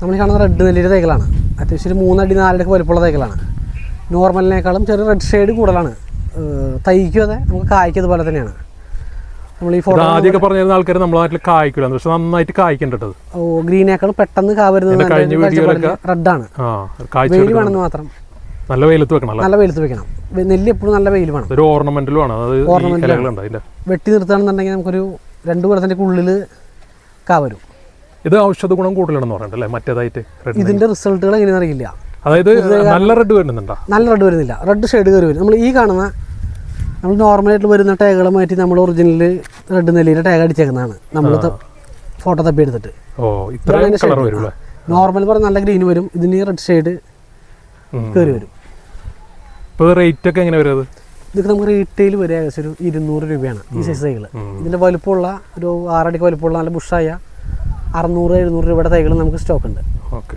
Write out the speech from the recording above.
നമ്മൾ കാണുന്ന റെഡ് നെല്ലിയുടെ തൈകളാണ്. അത്യാവശ്യം ഒരു 3 അടി 4 അടി വലിപ്പമുള്ള തൈകളാണ്. നോർമലിനേക്കാളും ചെറിയ റെഡ് ഷെയ്ഡ് കൂടുതലാണ്. തൈക്കും അതെ, നമുക്ക് കായ്ക്കും അതുപോലെ തന്നെയാണ്. നമ്മൾ ഈ ഫോട്ടോ ആദ്യമൊക്കെ പറഞ്ഞിരുന്ന ആൾക്കാർ നമ്മുടെ നാട്ടിൽ കായ്ക്കില്ല, പക്ഷെ നന്നായിട്ട് കായ്ക്കേണ്ടത്. ഗ്രീനേക്കാളും പെട്ടെന്ന് കാ വരുന്നത് റെഡാണ്. വെയിൽ വേണമെന്ന് മാത്രം. നല്ല വെയിലത്ത് വെക്കണം. നല്ല വെയിലത്ത് വെക്കണം. നെല്ല് എപ്പോഴും നല്ല വെയിൽ വേണം. ഒരു ഓർണമെന്റൽ വേണം. വെട്ടി നിർത്തുകയാണെന്നുണ്ടെങ്കിൽ നമുക്കൊരു 2 കൊല്ലത്തിൻ്റെ ഉള്ളിൽ കാ വരും. ഇത് ഔഷധ ഗുണം കൂടുതലാണെന്ന് പറയണ്ടല്ലേ മറ്റേതായിട്ട്? ഇതിന്റെ റിസൾട്ടുകൾ എങ്ങനെയാണെന്ന് അറിയില്ല. അതായത് നല്ല റെഡ് വരുന്നുണ്ടോ? നല്ല റെഡ് വരുന്നില്ല, റെഡ് ഷെയ്ഡ് കയറി വരും. നമ്മൾ ഈ കാണുന്ന നമ്മൾ നോർമലായിട്ട് വരുന്ന ടാഗുകൾ മാറ്റി നമ്മൾ ഒറിജിനൽ റെഡ് നെല്ലിയുടെ ടാഗ് അടിച്ചേക്കുന്നതാണ്. നമ്മൾ ഫോട്ടോ തപ്പി എടുത്തിട്ട് നോർമൽ പറഞ്ഞ നല്ല ഗ്രീൻ വരും, ഇതിന് റെഡ് ഷെയ്ഡ് കയറി വരും. റേറ്റ് ഒക്കെ എങ്ങനെ വരും? ഇതൊക്കെ നമുക്ക് റീറ്റെയിൽ വരെ ഏകദേശം ഒരു 200 രൂപയാണ് ഈ സൈസ് തൈകൾ. ഇതിൻ്റെ വലുപ്പമുള്ള ഒരു 6 അടിക്ക് വലുപ്പമുള്ള നല്ല ബുഷായ 600-700 രൂപയുടെ തൈകൾ നമുക്ക് സ്റ്റോക്ക് ഉണ്ട്. ഓക്കെ.